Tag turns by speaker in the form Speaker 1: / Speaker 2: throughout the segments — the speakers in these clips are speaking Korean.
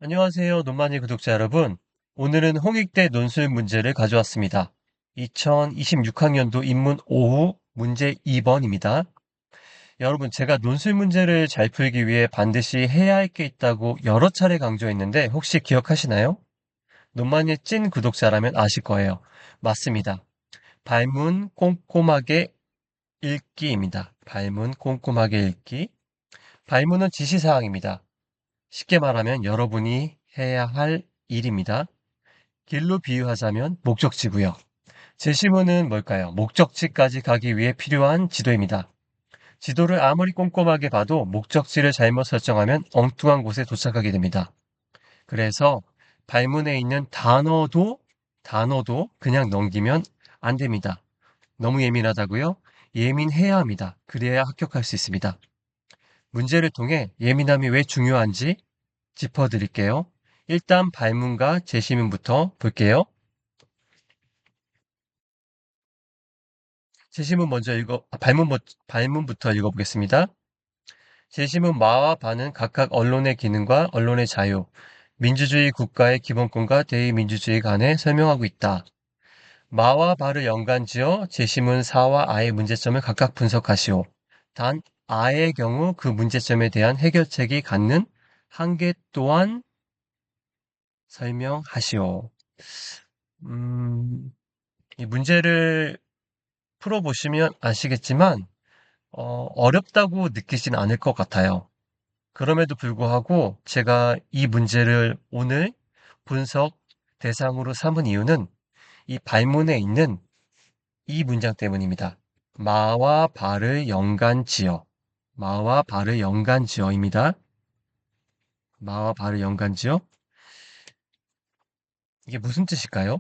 Speaker 1: 안녕하세요, 논만이 구독자 여러분. 오늘은 홍익대 논술 문제를 가져왔습니다. 2026학년도 인문 5후 문제 2번입니다. 여러분, 제가 논술 문제를 잘 풀기 위해 반드시 해야 할 게 있다고 여러 차례 강조했는데 혹시 기억하시나요? 논만이 찐 구독자라면 아실 거예요. 맞습니다. 발문 꼼꼼하게 읽기입니다. 발문 꼼꼼하게 읽기. 발문은 지시사항입니다. 쉽게 말하면 여러분이 해야 할 일입니다. 길로 비유하자면 목적지고요. 제시문은 뭘까요? 목적지까지 가기 위해 필요한 지도입니다. 지도를 아무리 꼼꼼하게 봐도 목적지를 잘못 설정하면 엉뚱한 곳에 도착하게 됩니다. 그래서 발문에 있는 단어도 그냥 넘기면 안 됩니다. 너무 예민하다고요? 예민해야 합니다. 그래야 합격할 수 있습니다. 문제를 통해 예민함이 왜 중요한지 짚어드릴게요. 일단 발문과 제시문부터 볼게요. 제시문 먼저 발문부터 읽어보겠습니다. 제시문 마와 바는 각각 언론의 기능과 언론의 자유, 민주주의 국가의 기본권과 대의민주주의 간에 설명하고 있다. 마와 바를 연관지어 제시문 사와 아의 문제점을 각각 분석하시오. 단, 아의 경우 그 문제점에 대한 해결책이 갖는 한계 또한 설명하시오. 이 문제를 풀어보시면 아시겠지만, 어렵다고 느끼진 않을 것 같아요. 그럼에도 불구하고 제가 이 문제를 오늘 분석 대상으로 삼은 이유는 이 발문에 있는 이 문장 때문입니다. 마와 바를 연관 지어. 마와 바를 연관 지어입니다. 마와 바를 연관 지어. 이게 무슨 뜻일까요?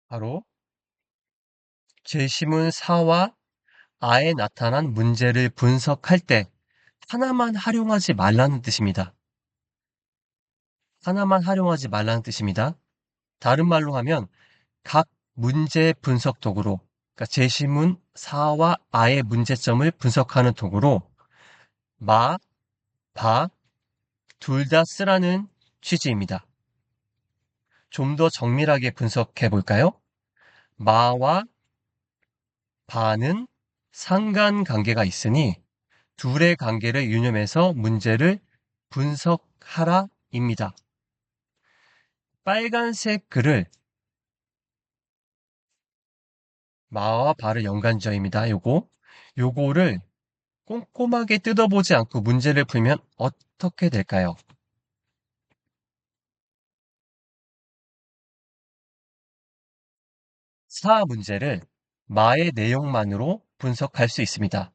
Speaker 1: 바로 제시문 사와 아에 나타난 문제를 분석할 때 하나만 활용하지 말라는 뜻입니다. 하나만 활용하지 말라는 뜻입니다. 다른 말로 하면 각 문제 분석 도구로, 그러니까 제시문 사와 아의 문제점을 분석하는 도구로 마, 바, 둘 다 쓰라는 취지입니다. 좀 더 정밀하게 분석해 볼까요? 마와 바는 상관관계가 있으니 둘의 관계를 유념해서 문제를 분석하라입니다. 빨간색 글을 마와 바를 연관지어입니다. 요거를 꼼꼼하게 뜯어보지 않고 문제를 풀면 어떻게 될까요? 사 문제를 마의 내용만으로 분석할 수 있습니다.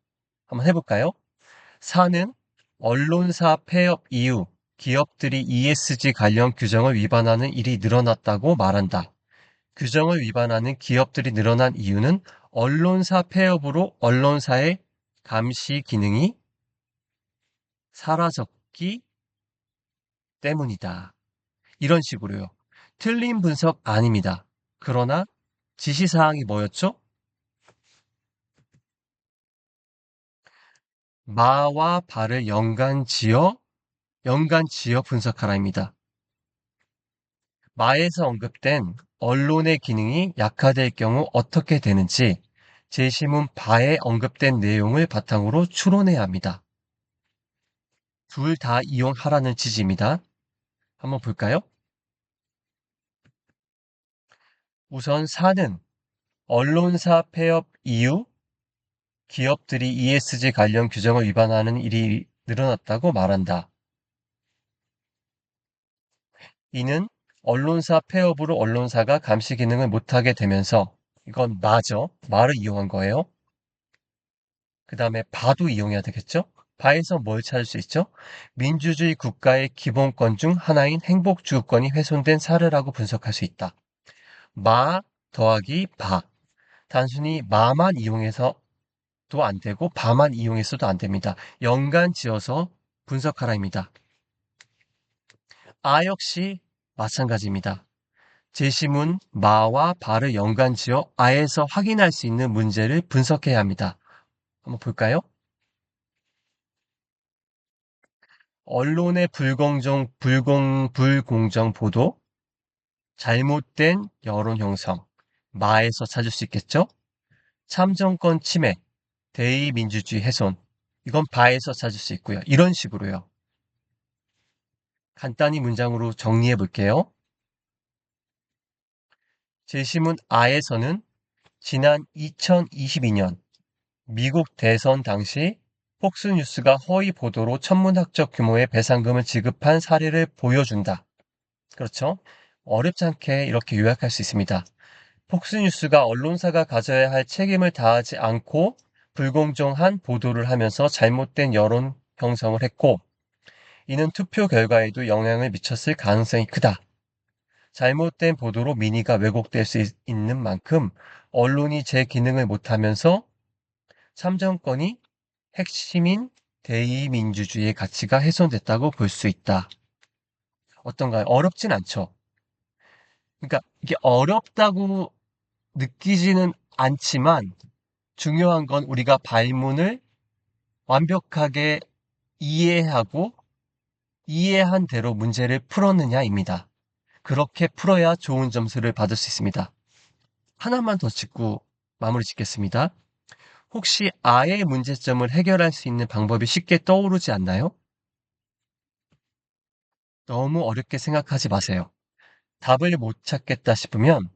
Speaker 1: 한번 해볼까요? 사는 언론사 폐업 이후 기업들이 ESG 관련 규정을 위반하는 일이 늘어났다고 말한다. 규정을 위반하는 기업들이 늘어난 이유는 언론사 폐업으로 언론사의 감시 기능이 사라졌기 때문이다. 이런 식으로요. 틀린 분석 아닙니다. 그러나 지시사항이 뭐였죠? 마와 바를 연관 지어 분석하라입니다. 마에서 언급된 언론의 기능이 약화될 경우 어떻게 되는지 제시문 바에 언급된 내용을 바탕으로 추론해야 합니다. 둘 다 이용하라는 지지입니다. 한번 볼까요? 우선 4는 언론사 폐업 이후 기업들이 ESG 관련 규정을 위반하는 일이 늘어났다고 말한다. 이는 언론사 폐업으로 언론사가 감시 기능을 못하게 되면서 이건 마죠. 마를 이용한 거예요. 그 다음에 바도 이용해야 되겠죠? 바에서 뭘 찾을 수 있죠? 민주주의 국가의 기본권 중 하나인 행복주거권이 훼손된 사례라고 분석할 수 있다. 마 더하기 바. 단순히 마만 이용해서도 안 되고 바만 이용해서도 안 됩니다. 연관 지어서 분석하라입니다. 아 역시 마찬가지입니다. 제시문 마와 바를 연관지어 아에서 확인할 수 있는 문제를 분석해야 합니다. 한번 볼까요? 언론의 불공정 보도, 잘못된 여론 형성, 마에서 찾을 수 있겠죠? 참정권 침해, 대의 민주주의 훼손, 이건 바에서 찾을 수 있고요. 이런 식으로요. 간단히 문장으로 정리해 볼게요. 제시문 아에서는 지난 2022년 미국 대선 당시 폭스뉴스가 허위 보도로 천문학적 규모의 배상금을 지급한 사례를 보여준다. 그렇죠? 어렵지 않게 이렇게 요약할 수 있습니다. 폭스뉴스가 언론사가 가져야 할 책임을 다하지 않고 불공정한 보도를 하면서 잘못된 여론 형성을 했고, 이는 투표 결과에도 영향을 미쳤을 가능성이 크다. 잘못된 보도로 민의가 왜곡될 수 있는 만큼 언론이 제 기능을 못하면서 참정권이 핵심인 대의민주주의의 가치가 훼손됐다고 볼 수 있다. 어떤가요? 어렵진 않죠. 그러니까 이게 어렵다고 느끼지는 않지만 중요한 건 우리가 발문을 완벽하게 이해하고 이해한 대로 문제를 풀었느냐입니다. 그렇게 풀어야 좋은 점수를 받을 수 있습니다. 하나만 더 짚고 마무리 짓겠습니다. 혹시 아의 문제점을 해결할 수 있는 방법이 쉽게 떠오르지 않나요? 너무 어렵게 생각하지 마세요. 답을 못 찾겠다 싶으면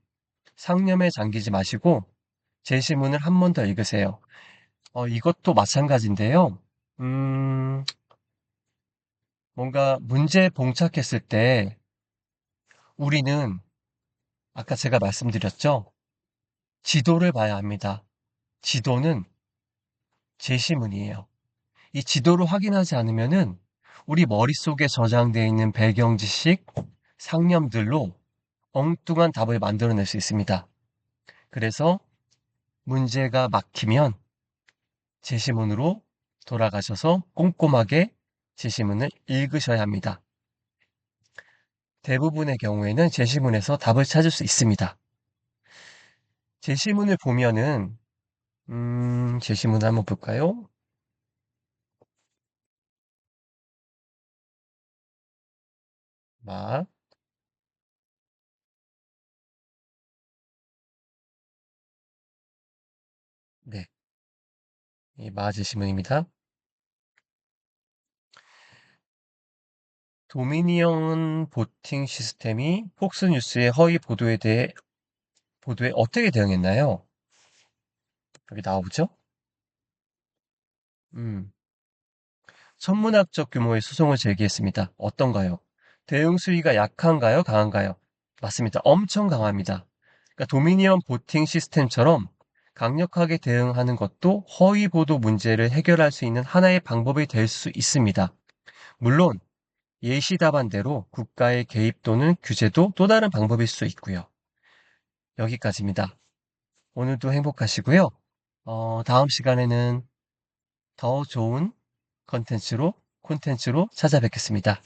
Speaker 1: 상념에 잠기지 마시고 제시문을 한 번 더 읽으세요. 이것도 마찬가지인데요. 음, 뭔가 문제에 봉착했을 때 우리는 아까 제가 말씀드렸죠? 지도를 봐야 합니다. 지도는 제시문이에요. 이 지도를 확인하지 않으면은 우리 머릿속에 저장되어 있는 배경 지식, 상념들로 엉뚱한 답을 만들어낼 수 있습니다. 그래서 문제가 막히면 제시문으로 돌아가셔서 꼼꼼하게 제시문을 읽으셔야 합니다. 대부분의 경우에는 제시문에서 답을 찾을 수 있습니다. 제시문을 보면은, 제시문 한번 볼까요? 마, 네, 이 마 제시문입니다. 도미니언 보팅 시스템이 폭스뉴스의 허위 보도에 어떻게 대응했나요? 여기 나오죠? 음, 천문학적 규모의 소송을 제기했습니다. 어떤가요? 대응 수위가 약한가요? 강한가요? 맞습니다. 엄청 강합니다. 그러니까 도미니언 보팅 시스템처럼 강력하게 대응하는 것도 허위 보도 문제를 해결할 수 있는 하나의 방법이 될 수 있습니다. 물론 예시 답안대로 국가의 개입 또는 규제도 또 다른 방법일 수 있고요. 여기까지입니다. 오늘도 행복하시고요. 다음 시간에는 더 좋은 콘텐츠로 찾아뵙겠습니다.